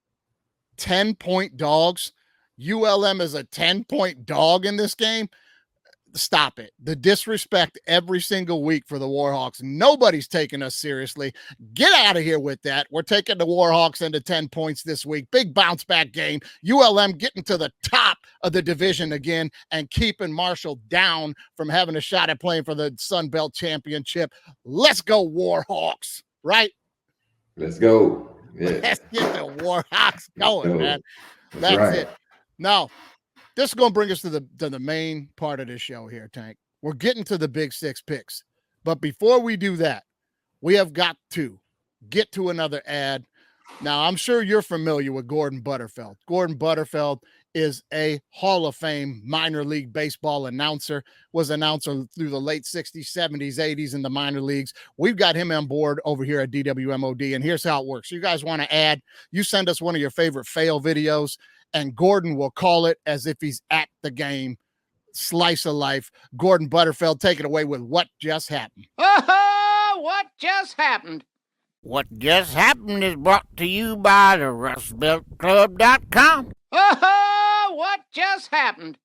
10-point dogs. ULM is a 10-point dog in this game. Stop it. The disrespect every single week for the Warhawks. Nobody's taking us seriously. Get out of here with that. We're taking the Warhawks into 10 points this week. Big bounce back game. ULM getting to the top of the division again and keeping Marshall down from having a shot at playing for the Sun Belt Championship. Let's go Warhawks, right? Let's go. Yeah. Let's get the Warhawks going, man. That's it. Now, this is going to bring us to the main part of this show here, Tank. We're getting to the Big 6 picks. But before we do that, we have got to get to another ad. Now, I'm sure you're familiar with Gordon Butterfield. Gordon Butterfield is a Hall of Fame minor league baseball announcer, was announcer through the late 60s, 70s, 80s in the minor leagues. We've got him on board over here at DWMOD, and here's how it works. You guys want to add, you send us one of your favorite fail videos, and Gordon will call it as if he's at the game. Slice of life. Gordon Butterfield, take it away with What Just Happened. What just happened? What just happened is brought to you by the RustBeltClub.com. What just happened?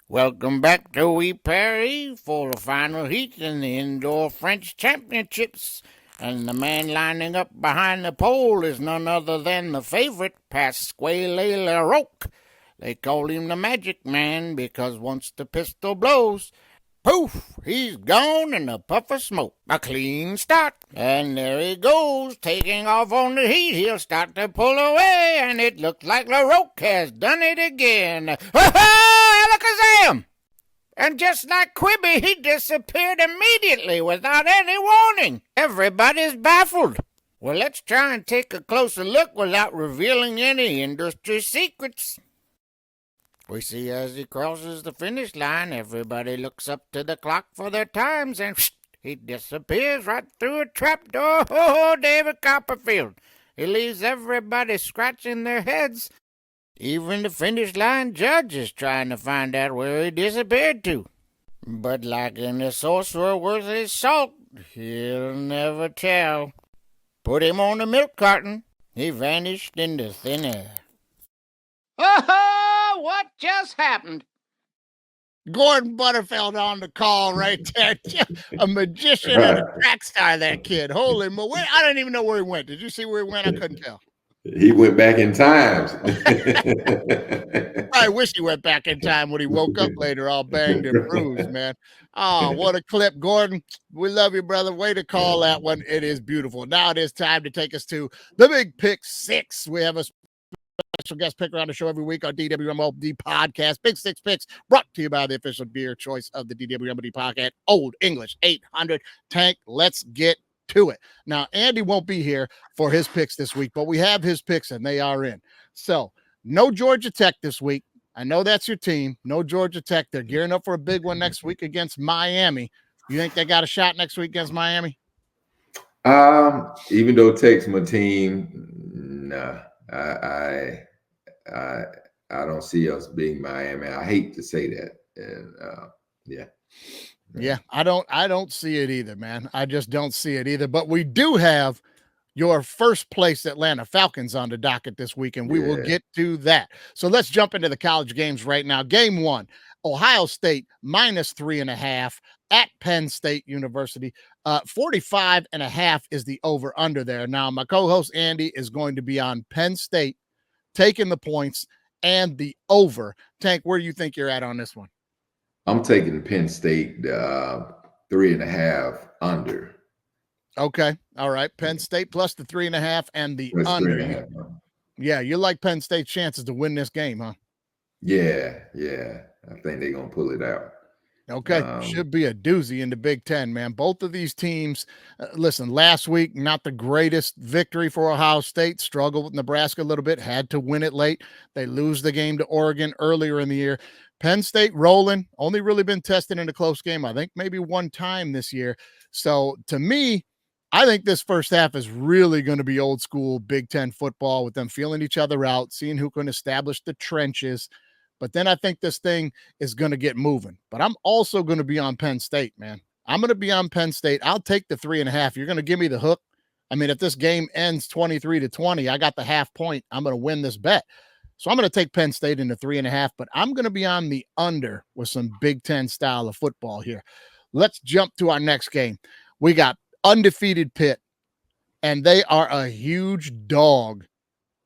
Welcome back to Wee Prairie for the final heat in the Indoor French Championships. And the man lining up behind the pole is none other than the favorite, Pasquale LaRocque. They call him the Magic Man because once the pistol blows, poof, he's gone in a puff of smoke. A clean start. And there he goes, taking off on the heat. He'll start to pull away, and it looks like LaRocque has done it again. Ha-ha! alakazam! And just like Quibi, he disappeared immediately without any warning. Everybody's baffled. Well, let's try and take a closer look without revealing any industry secrets. We see as he crosses the finish line, everybody looks up to the clock for their times, and he disappears right through a trapdoor. Oh, David Copperfield. He leaves everybody scratching their heads. Even the finish line judge is trying to find out where he disappeared to. But like any sorcerer worth his salt, he'll never tell. Put him on the milk carton. He vanished into thin air. Oh, what just happened? Gordon Butterfield on the call right there. A magician and a track star, that kid. Holy moly. I don't even know where he went. Did you see where he went? I couldn't tell. He went back in time. I wish he went back in time when he woke up later all banged and bruised, man. Oh, what a clip, Gordon. We love you, brother. Way to call that one. It is beautiful. Now it is time to take us to the Big Pick 6. We have a special guest picker on the show every week on DWMOD podcast. Big 6 Picks brought to you by the official beer choice of the DWMOD podcast, Old English 800 Tank. Let's get to it. Now, Andy won't be here for his picks this week, but we have his picks and they are in. So, no Georgia Tech this week. I know that's your team. No Georgia Tech. They're gearing up for a big one next week against Miami. You think they got a shot next week against Miami? Even though Tech's my team, nah, I don't see us being Miami. I hate to say that, and yeah, I don't see it either, man. I just don't see it either. But we do have your first place Atlanta Falcons on the docket this week, and we will get to that. So let's jump into the college games right now. Game 1, Ohio State -3.5 at Penn State University. 45.5 is the over under there. Now, my co-host Andy is going to be on Penn State taking the points and the over. Tank, where do you think you're at on this one? I'm taking Penn State 3.5 under. Okay. All right. Penn State plus the 3.5 and the under. Yeah, you like Penn State's chances to win this game, huh? Yeah. I think they're going to pull it out. Okay. Should be a doozy in the Big Ten, man. Both of these teams, listen, last week, not the greatest victory for Ohio State. Struggled with Nebraska a little bit. Had to win it late. They lose the game to Oregon earlier in the year. Penn State rolling. Only really been tested in a close game, I think maybe one time this year. So to me, I think this first half is really going to be old school Big Ten football with them feeling each other out, seeing who can establish the trenches. But then I think this thing is going to get moving. But I'm also going to be on Penn State, man. I'm going to be on Penn State. I'll take the 3.5. You're going to give me the hook. I mean, if this game ends 23-20, I got the half point. I'm going to win this bet. So I'm going to take Penn State in the 3.5, but I'm going to be on the under with some Big Ten style of football here. Let's jump to our next game. We got undefeated Pitt, and they are a huge dog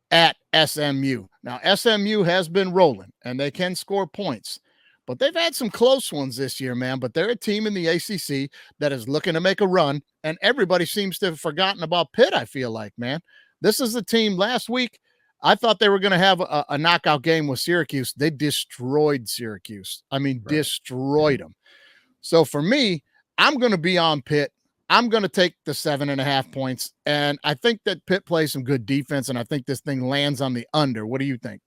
at SMU. Now, SMU has been rolling, and they can score points, but they've had some close ones this year, man. But they're a team in the ACC that is looking to make a run, and everybody seems to have forgotten about Pitt, I feel like, man. This is the team last week. I thought they were going to have a knockout game with Syracuse. They destroyed Syracuse. I mean, destroyed them. So for me, I'm going to be on Pitt. I'm going to take the 7.5 points. And I think that Pitt plays some good defense, and I think this thing lands on the under. What do you think?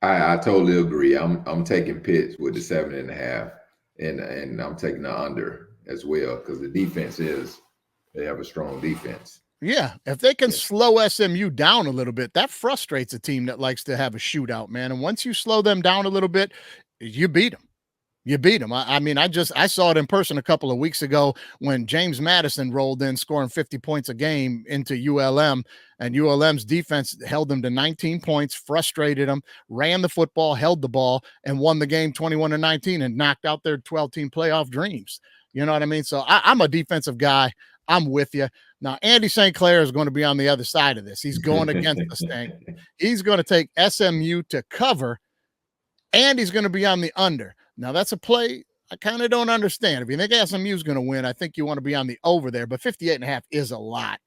I totally agree. I'm taking Pitt with the 7.5, and I'm taking the under as well because the defense they have a strong defense. Yeah, if they can slow SMU down a little bit, that frustrates a team that likes to have a shootout, man. And once you slow them down a little bit, you beat them. You beat them. I mean, I saw it in person a couple of weeks ago when James Madison rolled in scoring 50 points a game into ULM, and ULM's defense held them to 19 points, frustrated them, ran the football, held the ball, and won the game 21-19 and knocked out their 12-team playoff dreams. You know what I mean? So I'm a defensive guy. I'm with you. Now, Andy St. Clair is going to be on the other side of this. He's going against the Stank. He's going to take SMU to cover, and he's going to be on the under. Now, that's a play I kind of don't understand. If you think SMU is going to win, I think you want to be on the over there. But 58.5 is a lot.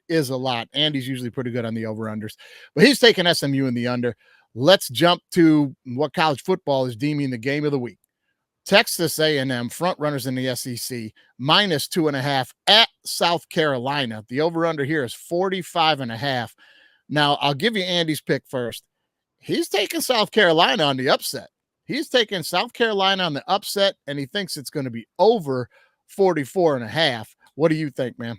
Andy's usually pretty good on the over-unders. But he's taking SMU in the under. Let's jump to what college football is deeming the game of the week. Texas A&M, front runners in the SEC, minus 2.5 at South Carolina. The over-under here is 45.5. Now, I'll give you Andy's pick first. He's taking South Carolina on the upset. He's taking South Carolina on the upset, and he thinks it's going to be over 44.5. What do you think, man?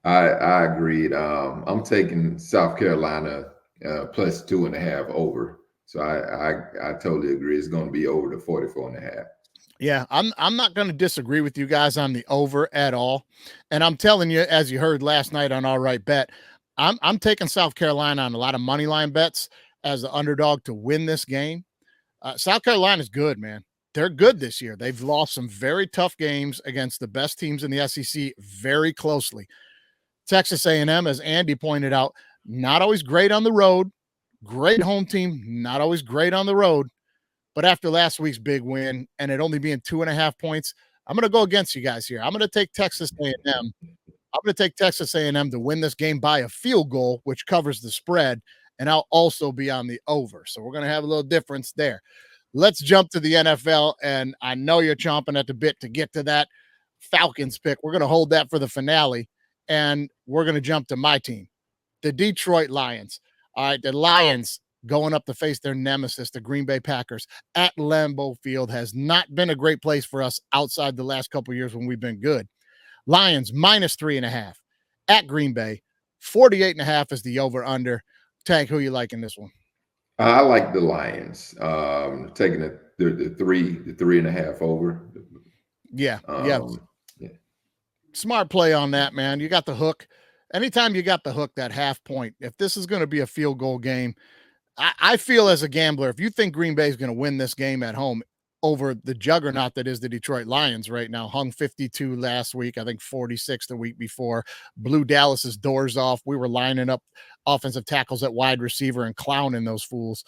I agreed. I'm taking South Carolina plus 2.5 over. So I totally agree. It's going to be over the 44.5. Yeah, I'm not going to disagree with you guys on the over at all. And I'm telling you, as you heard last night on All Right Bet, I'm taking South Carolina on a lot of money line bets as the underdog to win this game. South Carolina's good, man. They're good this year. They've lost some very tough games against the best teams in the SEC very closely. Texas A&M, as Andy pointed out, not always great on the road. Great home team, not always great on the road. But after last week's big win and it only being 2.5 points, I'm going to go against you guys here. I'm going to take Texas A&M. I'm going to take Texas A&M to win this game by a field goal, which covers the spread, and I'll also be on the over. So we're going to have a little difference there. Let's jump to the NFL, and I know you're chomping at the bit to get to that Falcons pick. We're going to hold that for the finale, and we're going to jump to my team, the Detroit Lions. All right, the Lions going up to face their nemesis, the Green Bay Packers, at Lambeau Field has not been a great place for us outside the last couple of years when we've been good. Lions minus 3.5 at Green Bay. 48.5 is the over-under. Tank, who you like in this one? I like the Lions. Taking the 3.5 over. Yeah. Smart play on that, man. You got the hook. Anytime you got the hook, that half point, if this is going to be a field goal game, I feel as a gambler, if you think Green Bay is going to win this game at home over the juggernaut that is the Detroit Lions right now, hung 52 last week, I think 46 the week before, blew Dallas's doors off. We were lining up offensive tackles at wide receiver and clowning those fools.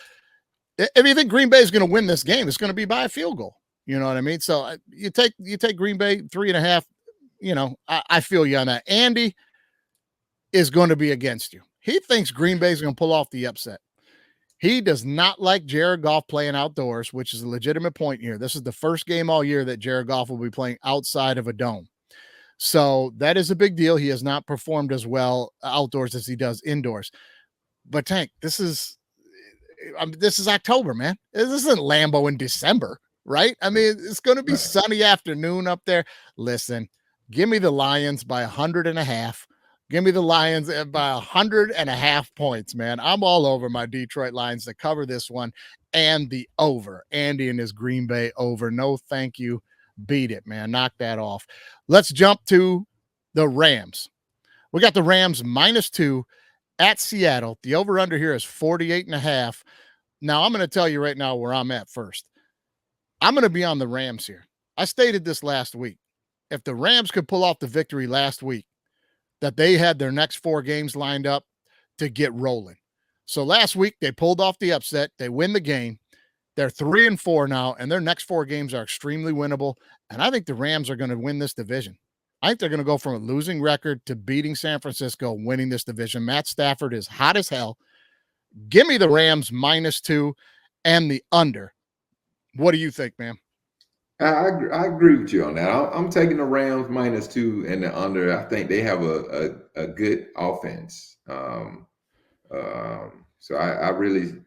If you think Green Bay is going to win this game, it's going to be by a field goal. You know what I mean? So you take Green Bay 3.5. You know, I feel you on that. Andy is going to be against you. He thinks Green Bay is going to pull off the upset. He does not like Jared Goff playing outdoors, which is a legitimate point here. This is the first game all year that Jared Goff will be playing outside of a dome. So that is a big deal. He has not performed as well outdoors as he does indoors. But Tank, this is October, man. This isn't Lambeau in December, right? I mean, it's going to be sunny afternoon up there. Listen, give me the Lions by 100.5. Give me the Lions by 100.5 points, man. I'm all over my Detroit Lions to cover this one and the over. Andy and his Green Bay over. No, thank you. Beat it, man. Knock that off. Let's jump to the Rams. We got the Rams -2 at Seattle. The over-under here is 48.5. Now, I'm going to tell you right now where I'm at first. I'm going to be on the Rams here. I stated this last week. If the Rams could pull off the victory last week, that they had their next 4 games lined up to get rolling. So last week they pulled off the upset. They win the game. They're 3-4 now, and their next 4 games are extremely winnable. And I think the Rams are going to win this division. I think they're going to go from a losing record to beating San Francisco, winning this division. Matt Stafford is hot as hell. Give me the Rams -2 and the under. What do you think, man? I agree with you on that. I'm taking the Rams -2 and the under. I think they have a good offense. So I really,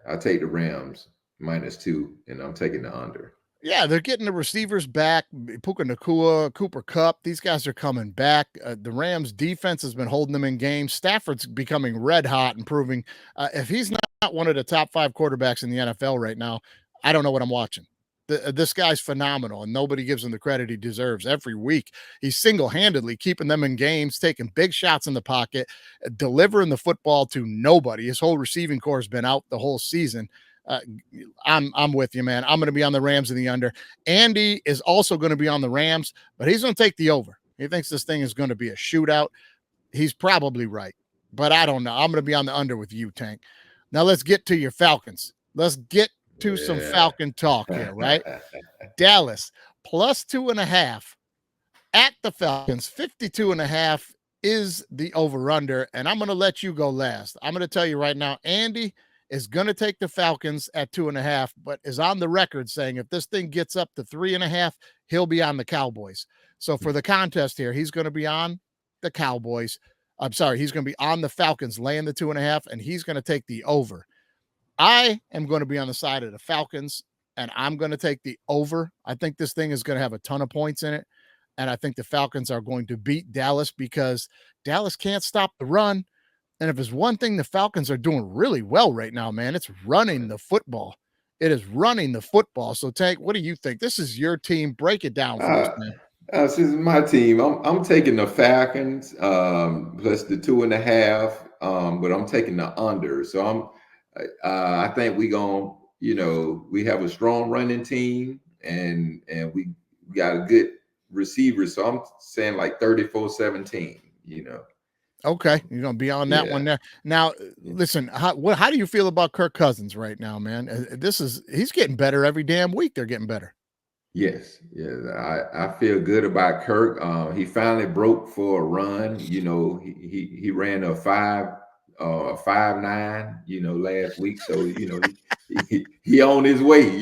I take the Rams -2 and I'm taking the under. Yeah, they're getting the receivers back. Puka Nacua, Cooper Kupp. These guys are coming back. The Rams defense has been holding them in games. Stafford's becoming red hot and proving if he's not one of the top 5 quarterbacks in the NFL right now, I don't know what I'm watching. This guy's phenomenal, and nobody gives him the credit he deserves. Every week, he's single-handedly keeping them in games, taking big shots in the pocket, delivering the football to nobody. His whole receiving core has been out the whole season. I'm with you, man. I'm going to be on the Rams and the under. Andy is also going to be on the Rams, but he's going to take the over. He thinks this thing is going to be a shootout. He's probably right, but I don't know. I'm going to be on the under with you, Tank. Now let's get to your Falcons. Let's get to some Falcon talk here, right? Dallas +2.5 at the Falcons. 52.5 is the over-under, and I'm going to let you go last. I'm going to tell you right now, Andy is going to take the Falcons at 2.5, but is on the record saying if this thing gets up to 3.5, he'll be on the Cowboys. So for the contest here, he's going to be on the Cowboys. I'm sorry, he's going to be on the Falcons laying the 2.5, and he's going to take the over. I am going to be on the side of the Falcons, and I'm going to take the over. I think this thing is going to have a ton of points in it, and I think the Falcons are going to beat Dallas because Dallas can't stop the run. And if there's one thing the Falcons are doing really well right now, man, it's running the football. It is running the football. So, Tank, what do you think? This is your team. Break it down for us, man. This is my team. I'm taking the Falcons plus the 2.5, but I'm taking the under. So I think we have a strong running team and we got a good receiver. So I'm saying like 34-17. Okay, you're gonna be on that one there. Now, listen, how do you feel about Kirk Cousins right now, man? He's getting better every damn week. They're getting better. Yes, I feel good about Kirk. He finally broke for a run. He ran a 5.9. Last week. So he on his way.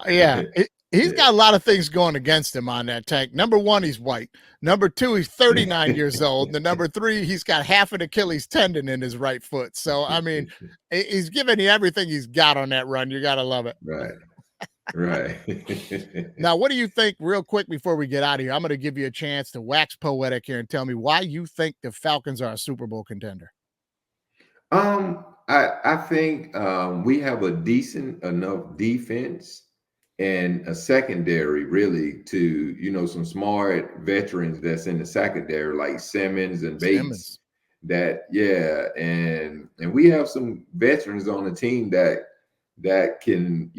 Yeah, he's got a lot of things going against him on that, Tank. Number one, he's white. Number two, he's 39 years old. And the number three, he's got half an Achilles tendon in his right foot. So I mean, he's giving you everything he's got on that run. You gotta love it. Right. Now, what do you think, real quick before we get out of here? I'm going to give you a chance to wax poetic here and tell me why you think the Falcons are a Super Bowl contender. I think we have a decent enough defense and a secondary, really, to some smart veterans that's in the secondary, like Simmons and Bates. And we have some veterans on the team that can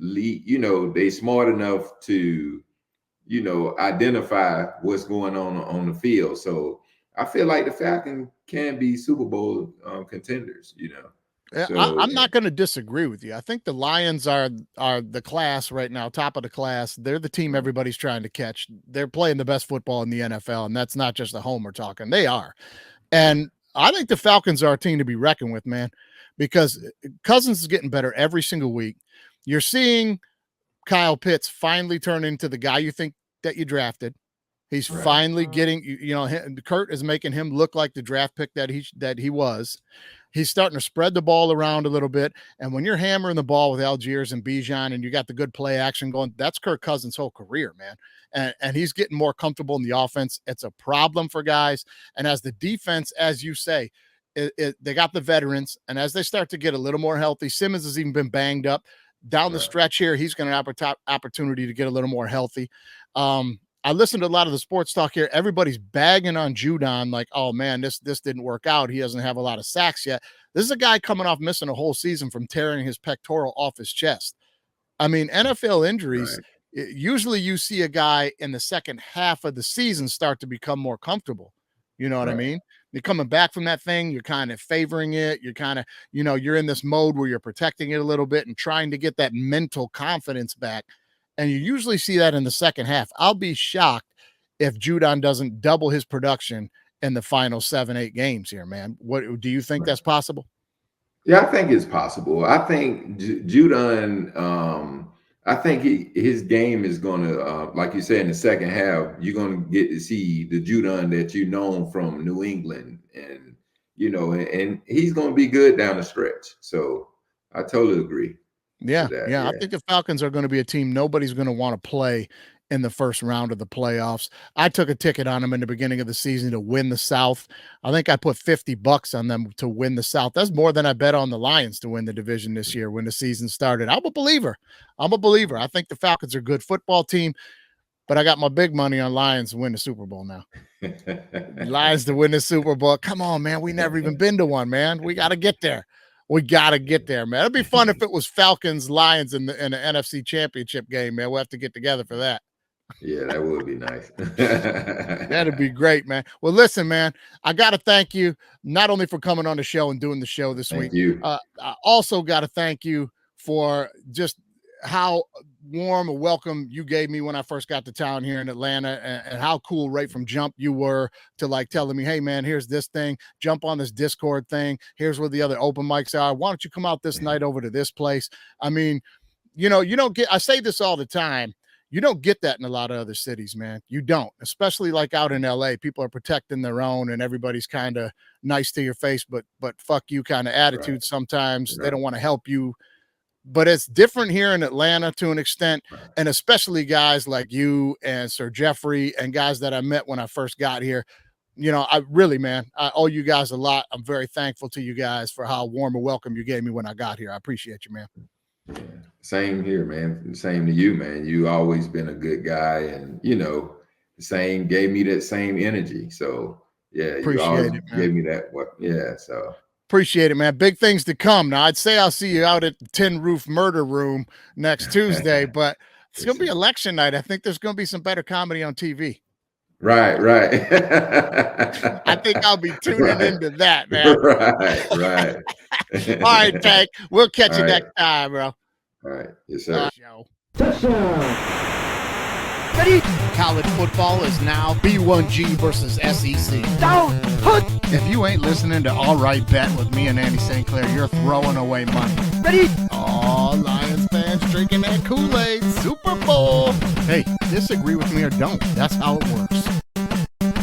lead. They smart enough to identify what's going on the field. So I feel like the Falcons can be Super Bowl contenders. I'm not going to disagree with you. I think the Lions are the class right now, top of the class. They're the team everybody's trying to catch. They're playing the best football in the NFL, and that's not just a homer talking. They are. And I think the Falcons are a team to be reckoned with, man, because Cousins is getting better every single week. You're seeing Kyle Pitts finally turn into the guy you think that you drafted. He's finally getting, Kurt is making him look like the draft pick that he was. He's starting to spread the ball around a little bit. And when you're hammering the ball with Algiers and Bijan and you got the good play action going, that's Kirk Cousins' whole career, man. And he's getting more comfortable in the offense. It's a problem for guys. And as the defense, as you say, they got the veterans. And as they start to get a little more healthy, Simmons has even been banged up. Down the stretch here, he's going to have an opportunity to get a little more healthy. I listened to a lot of the sports talk here. Everybody's bagging on Judon like, oh, man, this didn't work out. He doesn't have a lot of sacks yet. This is a guy coming off missing a whole season from tearing his pectoral off his chest. I mean, NFL injuries, usually you see a guy in the second half of the season start to become more comfortable. You know what I mean? You're coming back from that thing. You're kind of favoring it. You're kind of, you're in this mode where you're protecting it a little bit and trying to get that mental confidence back. And you usually see that in the second half. I'll be shocked if Judon doesn't double his production in the final 7-8 games here, man. What do you think that's possible? Yeah, I think it's possible. I think Judon, I think his game is going to, like you said, in the second half, you're going to get to see the Judon that you known from New England. And, and he's going to be good down the stretch. So I totally agree. Yeah. I think the Falcons are going to be a team nobody's going to want to play in the first round of the playoffs. I took a ticket on them in the beginning of the season to win the South. I think I put $50 on them to win the South. That's more than I bet on the Lions to win the division this year when the season started. I'm a believer. I think the Falcons are a good football team, but I got my big money on Lions to win the Super Bowl now. Lions to win the Super Bowl. Come on, man. We never even been to one, man. We got to get there. We got to get there, man. It'd be fun if it was Falcons, Lions in the NFC Championship game, man. We'll have to get together for that. Yeah, that would be nice. That'd be great, man. Well, listen, man, I got to thank you not only for coming on the show and doing the show this week. You. I also got to thank you for just how warm a welcome you gave me when I first got to town here in Atlanta, and how cool right from jump you were to like telling me, hey man, here's this thing, jump on this Discord thing. Here's where the other open mics are. Why don't you come out this night over to this place? I mean, you know, you don't get, I say this all the time. You don't get that in a lot of other cities, man. You don't, especially like out in LA, people are protecting their own and everybody's kind of nice to your face, but fuck you kind of attitude. Right. Sometimes they don't want to help you, but it's different here in Atlanta to an extent. Right. And especially guys like you and Sir Jeffrey and guys that I met when I first got here. You know, I really, man, I owe you guys a lot. I'm very thankful to you guys for how warm a welcome you gave me when I got here. I appreciate you, man. Yeah, same here, man. Same to you, man. You always been a good guy, and you know, gave me that same energy. So yeah, appreciate you always it, man. gave me that. Yeah, so appreciate it, man. Big things to come. Now, I'd say I'll see you out at the Tin Roof Murder Room next Tuesday, but it's gonna be election night. I think there's gonna be some better comedy on TV. Right. I think I'll be tuning into that, man. Right. All right, Tank. We'll catch you next time, bro. All right. Yes, sir. Touchdown. Ready? College football is now B1G versus SEC. Down. Hook. If you ain't listening to All Right Bet with me and Andy St. Clair, you're throwing away money. Ready? All Lions fans drinking that Kool-Aid. Super Bowl. Hey, disagree with me or don't. That's how it works.